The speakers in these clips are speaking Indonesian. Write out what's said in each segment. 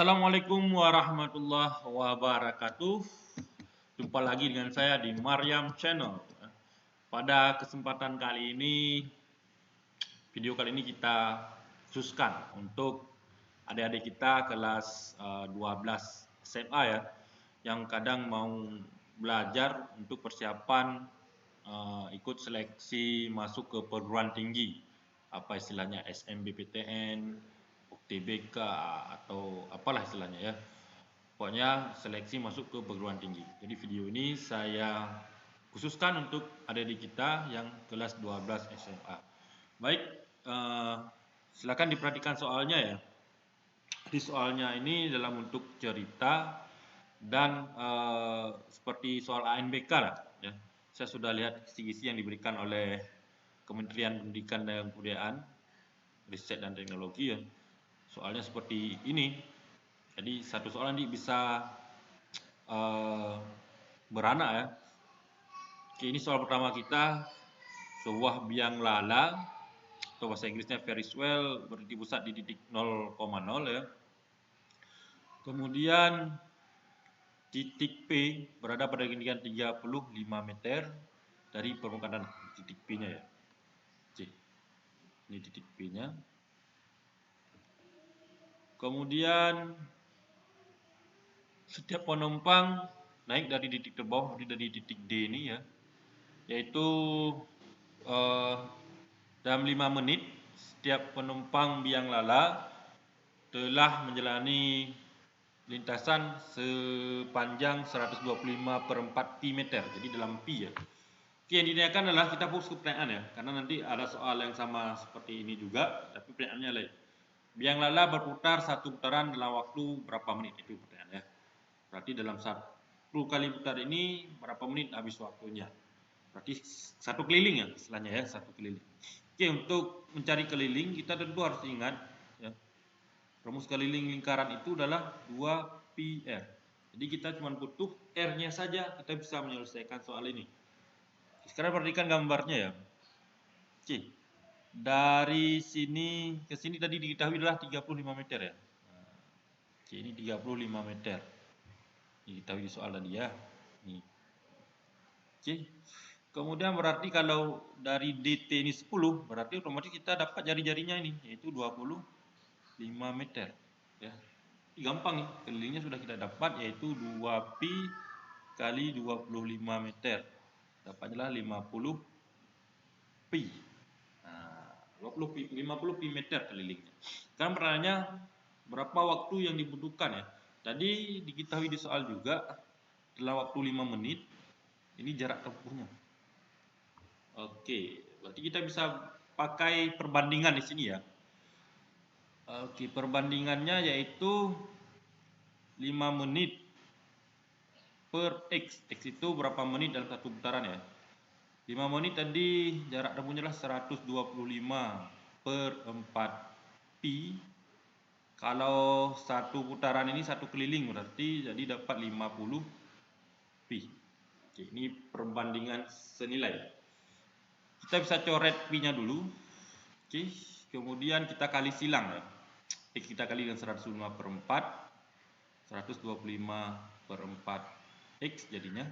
Assalamualaikum warahmatullahi wabarakatuh. Jumpa lagi dengan saya di Maryam Channel. Pada kesempatan kali ini, video kali ini kita khususkan untuk adik-adik kita kelas 12 SMA ya, yang kadang mau belajar untuk persiapan ikut seleksi masuk ke perguruan tinggi, apa istilahnya SNMPTN, UTBK atau apalah istilahnya ya. Pokoknya seleksi masuk ke perguruan tinggi. Jadi video ini saya khususkan untuk adik-adik kita yang kelas 12 SMA. Baik, silakan diperhatikan soalnya ya. Di soalnya ini dalam bentuk cerita dan seperti soal ANBK lah ya. Saya sudah lihat kisi-kisi yang diberikan oleh Kementerian Pendidikan dan Kebudayaan, Riset dan Teknologi ya. Soalnya seperti ini. Jadi satu soal nanti bisa beranak ya. Oke, ini soal pertama kita. Sebuah biang lala atau bahasa Inggrisnya Ferris wheel berdiri pusat di titik 0,0 ya. Kemudian titik P berada pada ketinggian 35 meter dari permukaan tanah. Titik P-nya ya. Oke. Ini titik P-nya. Kemudian setiap penumpang naik dari titik terbawah dari titik D ini ya, yaitu dalam 5 menit setiap penumpang biang lala telah menjalani lintasan sepanjang 125/4 pi meter. Jadi dalam pi ya. Oke, yang ditanyakan adalah kita fokus ke pertanyaan ya, karena nanti ada soal yang sama seperti ini juga, tapi pertanyaannya lain. Biang lala berputar satu putaran dalam waktu berapa menit? Itu pertanyaannya. Berarti dalam satu kali putar ini berapa menit habis waktunya? Berarti satu keliling ya, istilahnya ya, satu keliling. Oke, untuk mencari keliling kita tentu harus ingat ya, rumus keliling lingkaran itu adalah 2πr. Jadi kita cuma butuh R-nya saja, kita bisa menyelesaikan soal ini. Sekarang perhatikan gambarnya ya. Oke. Dari sini ke sini tadi diketahui adalah 35 meter ya. Oke, ini 35 meter. Diketahui di soal tadi ya. Ini. Oke. Kemudian berarti kalau dari DT ini 10, berarti otomatis kita dapat jari-jarinya ini, yaitu 25 meter. Ya. Gampang nih, kelilingnya sudah kita dapat, yaitu 2pi kali 25 meter. Dapatlah 50 pi. Nah, 50 pi meter kelilingnya. Sekarang pertanyaannya, berapa waktu yang dibutuhkan ya? Tadi diketahui di soal juga, dalam waktu 5 menit, ini jarak tempuhnya. Oke, berarti kita bisa pakai perbandingan di sini ya. Oke, perbandingannya yaitu 5 menit per X. X itu berapa menit dalam satu putaran ya. 5 menit tadi jarak tempuhnya adalah 125/4pi. Kalau satu putaran ini satu keliling berarti jadi dapat 50 pi. Oke, ini perbandingan senilai. Kita bisa coret pi-nya dulu. Oke, kemudian kita kali silang ya. X kita kali dengan 125/4. 125/4 X jadinya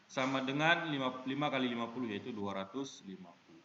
sama dengan 5 kali 50 yaitu 250.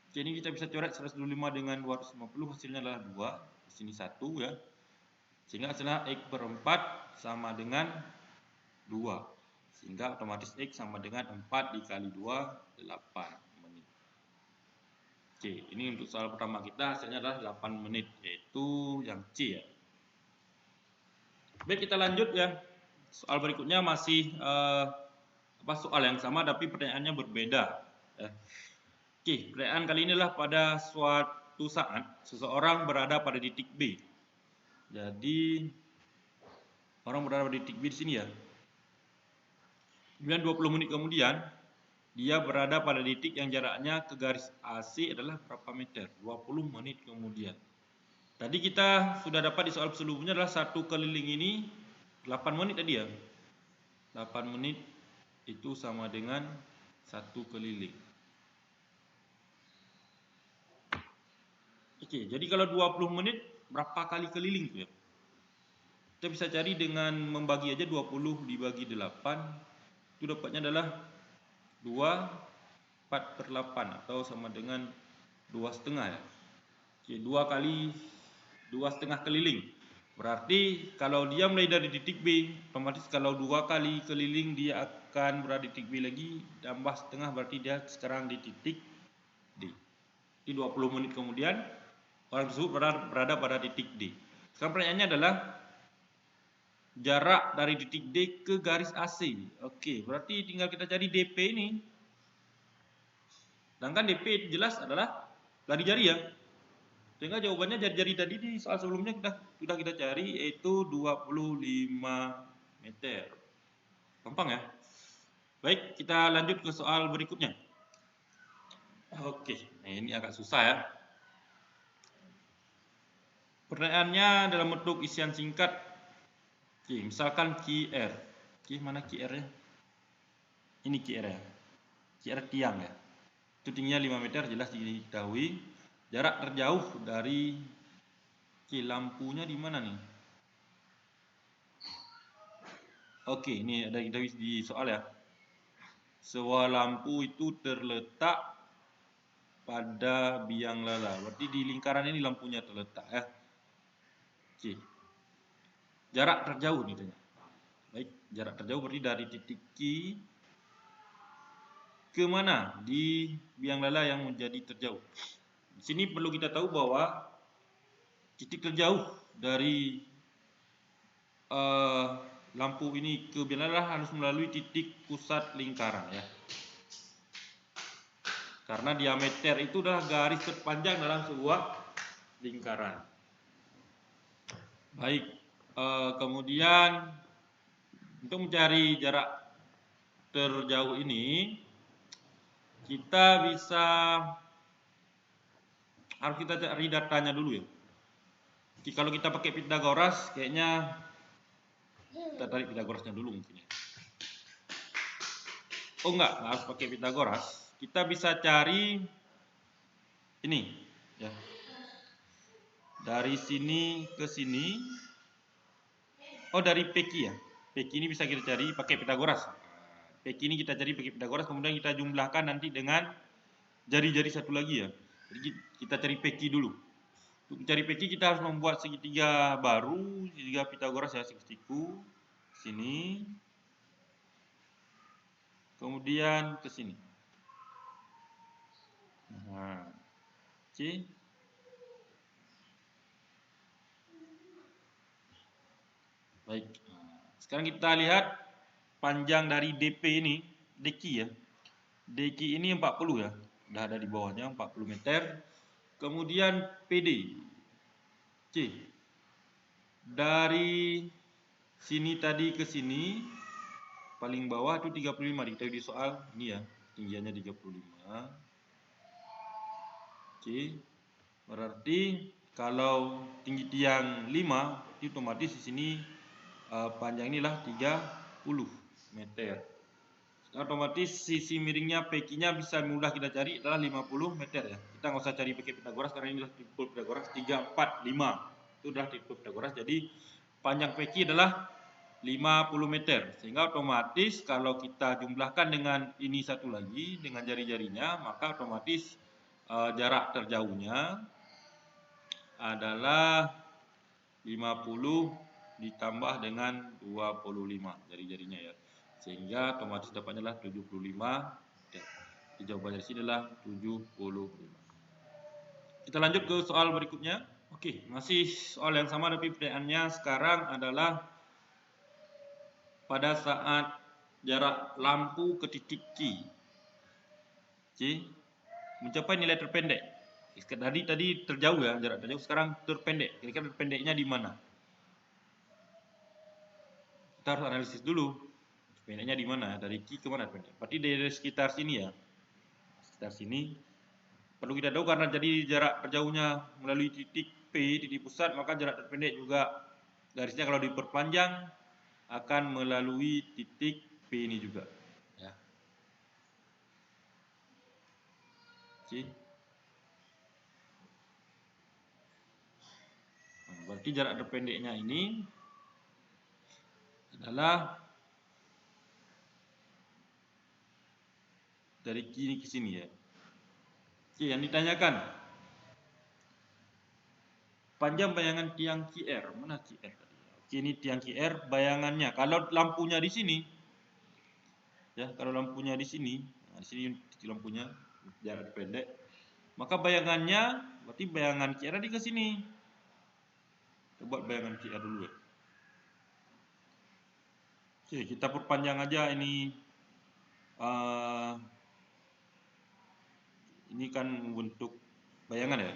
Oke, ini kita bisa coret 125 dengan 250, hasilnya adalah 2. Di sini 1 ya. Sehingga hasilnya X/4 sama dengan 2. Sehingga otomatis X sama dengan 4 dikali 2, 8 menit. Oke, ini untuk soal pertama kita hasilnya adalah 8 menit, yaitu yang C ya. Baik, kita lanjut ya. Soal berikutnya masih soal yang sama tapi pertanyaannya berbeda ya. Oke, pertanyaan kali ini adalah pada suatu saat seseorang berada pada titik B. Jadi orang berada pada titik B di sini ya. Kemudian 20 menit kemudian dia berada pada titik yang jaraknya ke garis AC adalah berapa meter? 20 menit kemudian. Tadi kita sudah dapat di soal sebelumnya adalah satu keliling ini 8 menit tadi ya. 8 menit itu sama dengan satu keliling. Oke, jadi kalau 20 menit berapa kali keliling tuh ya? Kita bisa cari dengan membagi aja 20 dibagi 8. Itu dapatnya adalah 2/4/8 atau sama dengan 2,5 ya. Oke, 2 kali 2,5 keliling. Berarti kalau dia mulai dari titik B, otomatis kalau 2 kali keliling dia akan berada di titik B lagi, tambah setengah berarti dia sekarang di titik D. Di 20 menit kemudian orang tersebut berada pada titik D. Sekarang pertanyaannya adalah jarak dari titik D ke garis AC. Oke, berarti tinggal kita cari DP ini. Sedangkan DP jelas adalah lari jari ya. Sehingga jawabannya jari-jari tadi di soal sebelumnya sudah kita cari, yaitu 25 meter. Gampang ya. Baik, kita lanjut ke soal berikutnya. Oke, nah ini agak susah ya. Pertanyaannya dalam bentuk isian singkat. Oke, misalkan QR. Oke, mana QR-nya? Ini QR ya. QR tiang ya. Itu tingginya 5 meter, jelas diketahui. Jarak terjauh dari lampunya di mana nih? Oke, ini ada di soal ya. Sebuah lampu itu terletak pada biang lala. Berarti di lingkaran ini lampunya terletak ya. Oke. Jarak terjauh nih tanya. Baik, jarak terjauh berarti dari titik Q ke mana di biang lala yang menjadi terjauh. Di sini perlu kita tahu bahwa titik terjauh dari lampu ini ke biang lala harus melalui titik pusat lingkaran ya. Karena diameter itu adalah garis terpanjang dalam sebuah lingkaran. Baik, kemudian untuk mencari jarak terjauh ini kita harus kita cari datanya dulu ya. Jadi kalau kita pakai Pythagoras, kayaknya kita tarik Pythagorasnya dulu mungkin ya. Oh enggak harus pakai Pythagoras. Kita bisa cari ini ya. Dari sini ke sini. Oh, dari PQ ya. PQ ini bisa kita cari pakai Pythagoras. PQ ini kita cari pakai Pythagoras, kemudian kita jumlahkan nanti dengan jari-jari satu lagi ya. Jadi kita cari PQ dulu. Untuk mencari PQ kita harus membuat segitiga baru, segitiga Pythagoras ya, segitiga sini. Kemudian ke sini. Nah, oke. Baik. Sekarang kita lihat panjang dari DP ini, DQ ya. DQ ini 40 ya. Sudah ada di bawahnya 40 meter. Kemudian PD. Oke. Dari sini tadi ke sini paling bawah itu 35 diketahui di soal ini ya. Tinggiannya 35. Oke. Berarti kalau tinggi tiang 5 itu otomatis di sini panjang inilah 30 meter. Otomatis sisi miringnya PQ-nya bisa mudah kita cari adalah 50 meter ya. Kita nggak usah cari pakai Pythagoras karena ini adalah triple Pythagoras 3, 4, 5. Itu adalah triple Pythagoras. Jadi panjang PQ adalah 50 meter. Sehingga otomatis kalau kita jumlahkan dengan ini satu lagi dengan jari-jarinya, maka otomatis jarak terjauhnya adalah 50 ditambah dengan 25 jari-jarinya ya. Sehingga otomatis dapatnya adalah 75. Jadi jawaban dari sini adalah 75. Kita lanjut ke soal berikutnya. Oke, masih soal yang sama tapi pertanyaannya sekarang adalah pada saat jarak lampu ke titik Q. Oke, mencapai nilai terpendek. Tadi terjauh ya, jarak terjauh, sekarang terpendek. Kira-kira terpendeknya di mana? Kita harus analisis dulu. Pendeknya di mana? Dari Q ke mana pendek? Berarti dari sekitar sini ya. Sekitar sini. Perlu kita tahu karena jadi jarak terjauhnya melalui titik P, titik pusat, maka jarak terpendek juga garisnya kalau diperpanjang akan melalui titik P ini juga. Ya. Oke. Nah, berarti jarak terpendeknya ini adalah dari kini ke sini ya. Oke, yang ditanyakan panjang bayangan tiang QR. Mana QR tadi? Oke, ini tiang QR bayangannya. Kalau lampunya di sini, ya, kalau lampunya di sini, nah, di sini lampunya jarak pendek, maka bayangannya berarti bayangan QR di ke sini. Kita buat bayangan QR dulu ya. Oke, kita perpanjang aja ini. Ini kan bentuk bayangan ya.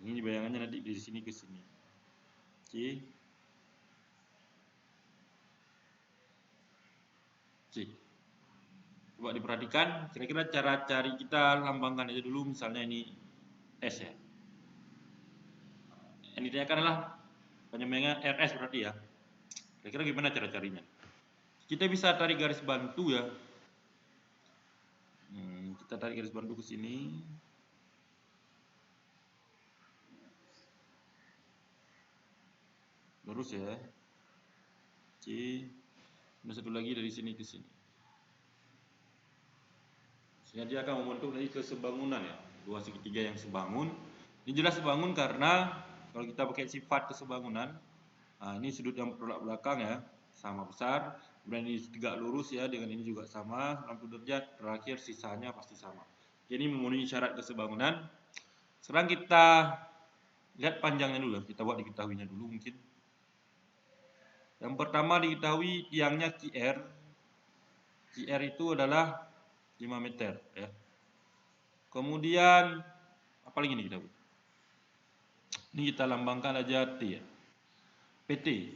Ini bayangannya nanti dari sini ke sini. Oke. Oke. Coba diperhatikan, kira-kira cara cari kita lambangkan aja dulu, misalnya ini S ya. Yang ditanyakan adalah penyembangan RS berarti ya. Kira-kira gimana cara carinya? Kita bisa tarik garis bantu ya. Kita tarik garis bantu ke sini. Lurus ya. Oke. Ada satu lagi dari sini ke sini. Sehingga dia akan membentuk dari kesebangunan ya. Dua segitiga yang sebangun. Ini jelas sebangun karena kalau kita pakai sifat kesebangunan, nah ini sudut yang bertolak belakang ya, sama besar. Kemudian ini tegak lurus ya, dengan ini juga sama 90 derajat. Terakhir sisanya pasti sama. Ini memenuhi syarat kesebangunan. Sekarang kita lihat panjangnya dulu, kita buat diketahuinya dulu mungkin. Yang pertama diketahui tiangnya QR. QR itu adalah 5 meter ya. Kemudian apa lagi nih diketahui? Ini kita lambangkan aja T ya. PT.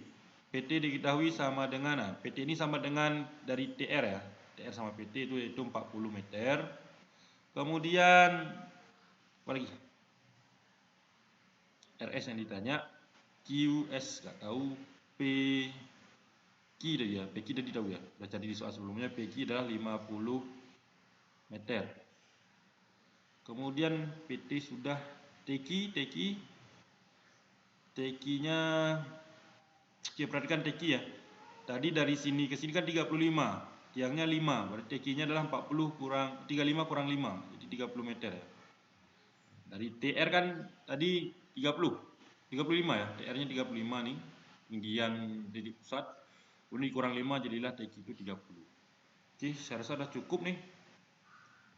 PT diketahui sama dengan PT ini sama dengan dari TR ya. TR sama PT itu yaitu 40 meter. Kemudian apa lagi? RS yang ditanya, QS nggak tahu, PQ tadi ya, PQ tadi tahu ya, sudah jadi di soal sebelumnya, PQ adalah 50 meter. Kemudian PT sudah, TQ-nya, oke, perhatikan TQ ya, tadi dari sini ke sini kan 35, tiangnya 5, berarti TQ-nya adalah 40 kurang 35 kurang 5, jadi 30 meter ya. Dari TR kan tadi 35 ya, TR-nya 35 nih, tinggian titik pusat, kemudian kurang 5 jadilah TQ itu 30. Oke, saya rasa sudah cukup nih.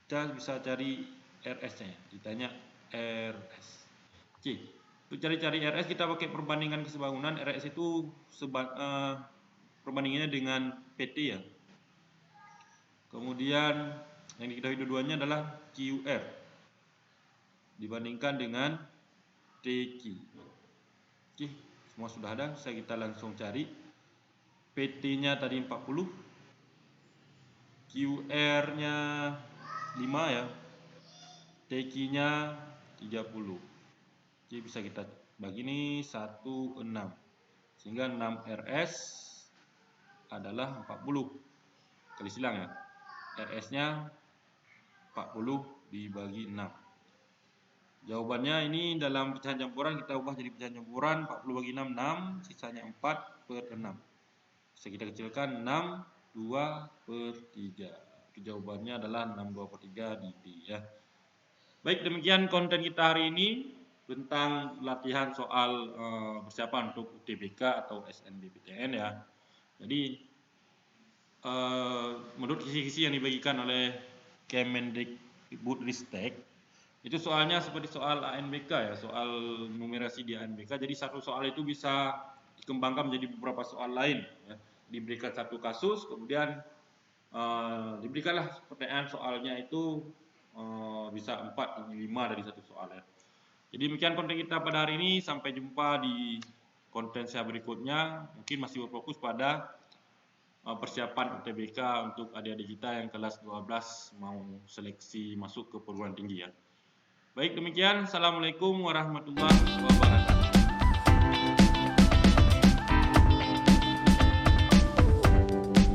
Kita bisa cari RS-nya, ditanya RS. Oke, untuk cari-cari RS kita pakai perbandingan kesebangunan. RS itu perbandingannya dengan PT ya. Kemudian yang diketahui dua-duanya adalah QR dibandingkan dengan TQ. Oke, semua sudah ada, kita langsung cari. PT-nya tadi 40, QR-nya 5 ya, TQ-nya 30. Oke, bisa kita bagi ini 1, 6. Sehingga 6 RS adalah 40. Kali silang ya. RS-nya 40 dibagi 6. Jawabannya ini dalam pecahan campuran kita ubah jadi pecahan campuran 40 bagi 6, 6, sisanya 4/6. Bisa kita kecilkan 6, 2/3. Jawabannya adalah 6/2/3 di D ya. Baik, demikian konten kita hari ini tentang latihan soal persiapan untuk UTBK atau SNBPTN ya. Jadi menurut kisi-kisi yang dibagikan oleh Kemendikbudristek, itu soalnya seperti soal ANBK ya, soal numerasi di ANBK. Jadi satu soal itu bisa dikembangkan menjadi beberapa soal lain ya. Diberikan satu kasus, kemudian diberikanlah pertanyaan soalnya itu bisa 4 hingga 5 dari satu soal ya. Jadi demikian konten kita pada hari ini, sampai jumpa di konten saya berikutnya. Mungkin masih berfokus pada persiapan UTBK untuk adik-adik kita yang kelas 12 mau seleksi masuk ke perguruan tinggi ya. Baik, demikian. Assalamualaikum warahmatullahi wabarakatuh.